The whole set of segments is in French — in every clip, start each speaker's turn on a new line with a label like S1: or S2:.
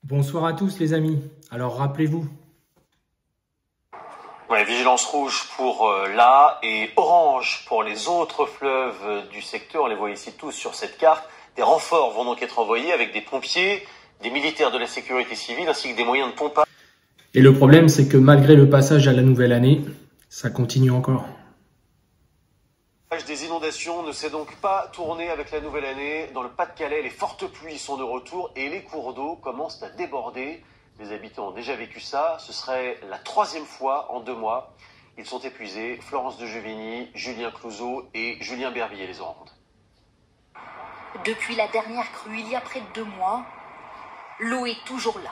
S1: Bonsoir à tous les amis. Alors rappelez-vous.
S2: Ouais, vigilance rouge pour là et orange pour les autres fleuves du secteur. On les voit ici tous sur cette carte. Des renforts vont donc être envoyés avec des pompiers, des militaires de la sécurité civile ainsi que des moyens de pompage.
S1: Et le problème, c'est que malgré le passage à la nouvelle année, ça continue encore.
S2: Des inondations ne s'est donc pas tourné avec la nouvelle année. Dans le Pas-de-Calais, les fortes pluies sont de retour et les cours d'eau commencent à déborder. Les habitants ont déjà vécu ça. Ce serait la 3e fois en 2 mois. Ils sont épuisés. Florence de Juvigny, Julien Clouzot et Julien Bervilliers les ont rencontrés.
S3: Depuis la dernière crue, il y a près de 2 mois, l'eau est toujours là.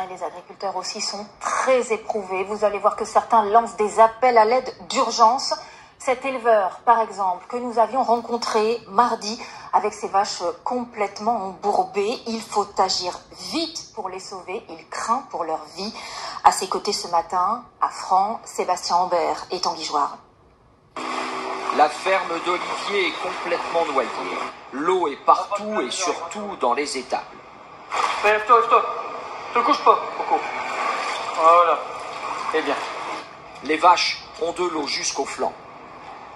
S3: Les agriculteurs aussi sont très éprouvés. Vous allez voir que certains lancent des appels à l'aide d'urgence. Cet éleveur, par exemple, que nous avions rencontré mardi avec ses vaches complètement embourbées, il faut agir vite pour les sauver. Il craint pour leur vie. À ses côtés ce matin, à Franc, Sébastien Ambert et Tanguy Joire.
S4: La ferme d'Olivier est complètement noyée. L'eau est partout et surtout dans les étables.
S5: Lève-toi, lève-toi. Te couche pas, Coco. Voilà. Eh bien.
S4: Les vaches ont de l'eau jusqu'au flanc.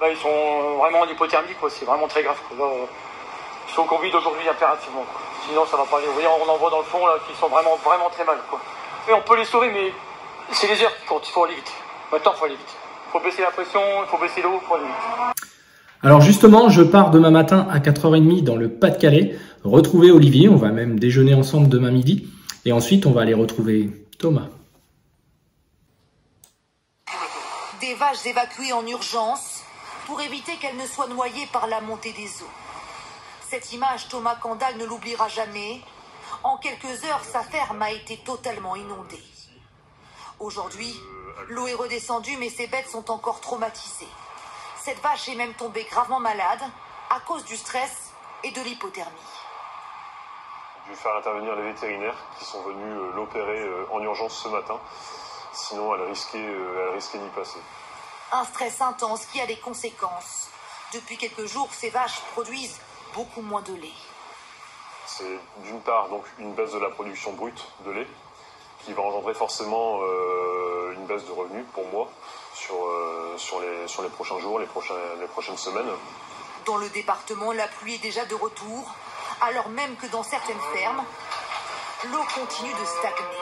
S5: Là, ils sont vraiment en hypothermie, quoi. C'est vraiment très grave, quoi. Là, il faut qu'on vide aujourd'hui impérativement, quoi. Sinon, ça va pas aller. Vous voyez, on en voit dans le fond, là, qui sont vraiment très mal, quoi. Et on peut les sauver, mais c'est les heures qui comptent. Il faut aller vite. Maintenant, il faut aller vite. Il faut baisser la pression, il faut baisser l'eau, il faut aller vite.
S1: Alors justement, je pars demain matin à 4h30 dans le Pas-de-Calais, retrouver Olivier. On va même déjeuner ensemble demain midi. Et ensuite, on va aller retrouver Thomas.
S3: Des vaches évacuées en urgence pour éviter qu'elles ne soient noyées par la montée des eaux. Cette image, Thomas Candal ne l'oubliera jamais. En quelques heures, sa ferme a été totalement inondée. Aujourd'hui, l'eau est redescendue, mais ses bêtes sont encore traumatisées. Cette vache est même tombée gravement malade à cause du stress et de l'hypothermie.
S6: Je vais faire intervenir les vétérinaires qui sont venus l'opérer en urgence ce matin. Sinon, elle risquait d'y passer.
S3: Un stress intense qui a des conséquences. Depuis quelques jours, ces vaches produisent beaucoup moins de lait.
S6: C'est d'une part donc une baisse de la production brute de lait qui va engendrer forcément une baisse de revenus pour moi sur les prochains jours, les prochaines semaines.
S3: Dans le département, la pluie est déjà de retour, alors même que dans certaines fermes, l'eau continue de stagner.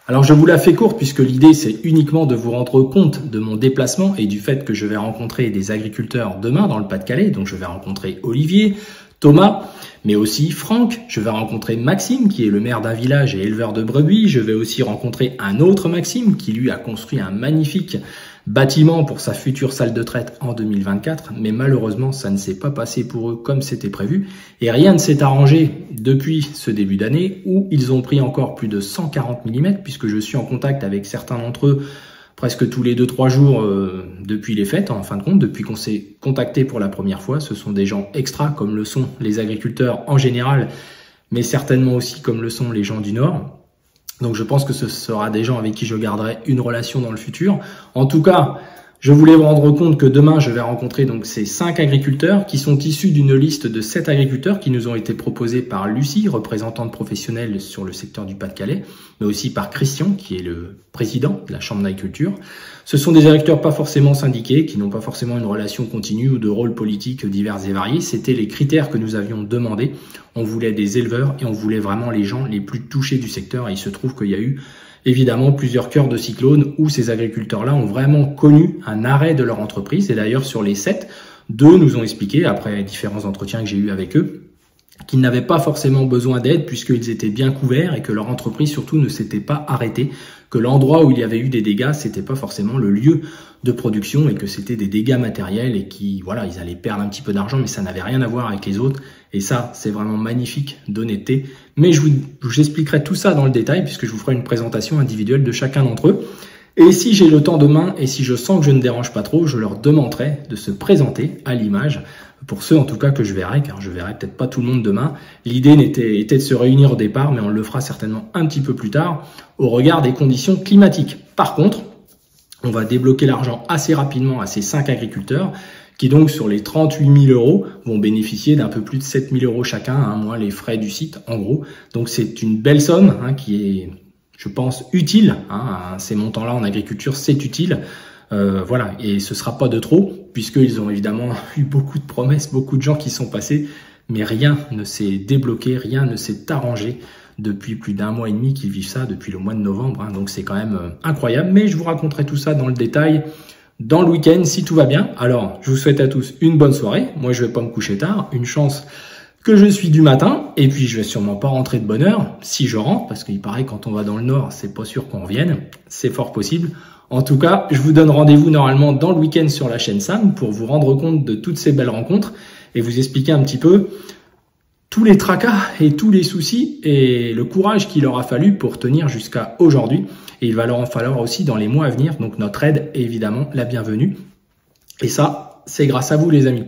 S1: Alors je vous la fais courte puisque l'idée c'est uniquement de vous rendre compte de mon déplacement et du fait que je vais rencontrer des agriculteurs demain dans le Pas-de-Calais. Donc je vais rencontrer Olivier, Thomas, mais aussi Franck. Je vais rencontrer Maxime qui est le maire d'un village et éleveur de brebis. Je vais aussi rencontrer un autre Maxime qui lui a construit un magnifique bâtiment pour sa future salle de traite en 2024, mais malheureusement ça ne s'est pas passé pour eux comme c'était prévu et rien ne s'est arrangé depuis ce début d'année où ils ont pris encore plus de 140 mm puisque je suis en contact avec certains d'entre eux presque tous les 2-3 jours depuis les fêtes, en fin de compte, depuis qu'on s'est contacté pour la première fois. Ce sont des gens extra comme le sont les agriculteurs en général, mais certainement aussi comme le sont les gens du Nord. Donc je pense que ce sera des gens avec qui je garderai une relation dans le futur. En tout cas, je voulais vous rendre compte que demain, je vais rencontrer donc ces 5 agriculteurs qui sont issus d'une liste de 7 agriculteurs qui nous ont été proposés par Lucie, représentante professionnelle sur le secteur du Pas-de-Calais, mais aussi par Christian, qui est le président de la Chambre d'agriculture. Ce sont des agriculteurs pas forcément syndiqués, qui n'ont pas forcément une relation continue ou de rôles politiques divers et variés. C'était les critères que nous avions demandés. On voulait des éleveurs et on voulait vraiment les gens les plus touchés du secteur. Et il se trouve qu'il y a eu évidemment plusieurs cœurs de cyclone où ces agriculteurs-là ont vraiment connu un arrêt de leur entreprise. Et d'ailleurs, sur les 7, 2 nous ont expliqué, après différents entretiens que j'ai eus avec eux, qu'ils n'avaient pas forcément besoin d'aide puisqu'ils étaient bien couverts et que leur entreprise surtout ne s'était pas arrêtée, que l'endroit où il y avait eu des dégâts, c'était pas forcément le lieu de production et que c'était des dégâts matériels et qui, voilà, ils allaient perdre un petit peu d'argent, mais ça n'avait rien à voir avec les autres. Et ça, c'est vraiment magnifique d'honnêteté. Mais je vous expliquerai tout ça dans le détail puisque je vous ferai une présentation individuelle de chacun d'entre eux. Et si j'ai le temps demain et si je sens que je ne dérange pas trop, je leur demanderai de se présenter à l'image. Pour ceux en tout cas que je verrai, car je verrai peut-être pas tout le monde demain. L'idée était de se réunir au départ, mais on le fera certainement un petit peu plus tard au regard des conditions climatiques. Par contre, on va débloquer l'argent assez rapidement à ces 5 agriculteurs qui donc sur les 38 000 euros vont bénéficier d'un peu plus de 7 000 euros chacun, hein, moins les frais du site en gros. Donc c'est une belle somme hein, qui est, je pense, utile. Hein, ces montants-là en agriculture, c'est utile. Voilà, et ce sera pas de trop, puisqu'ils ont évidemment eu beaucoup de promesses, beaucoup de gens qui sont passés, mais rien ne s'est débloqué, rien ne s'est arrangé depuis plus d'1 mois et demi qu'ils vivent ça, depuis le mois de novembre. Hein, donc c'est quand même incroyable, mais je vous raconterai tout ça dans le détail dans le week-end si tout va bien. Alors, je vous souhaite à tous une bonne soirée. Moi, je vais pas me coucher tard. Une chance que je suis du matin. Et puis, je vais sûrement pas rentrer de bonne heure si je rentre, parce qu'il paraît quand on va dans le nord, c'est pas sûr qu'on revienne. C'est fort possible. En tout cas, je vous donne rendez-vous normalement dans le week-end sur la chaîne Sam pour vous rendre compte de toutes ces belles rencontres et vous expliquer un petit peu tous les tracas et tous les soucis et le courage qu'il leur a fallu pour tenir jusqu'à aujourd'hui. Et il va leur en falloir aussi dans les mois à venir. Donc notre aide est évidemment la bienvenue. Et ça, c'est grâce à vous les amis.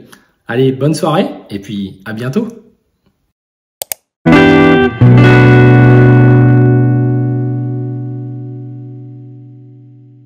S1: Allez, bonne soirée et puis à bientôt.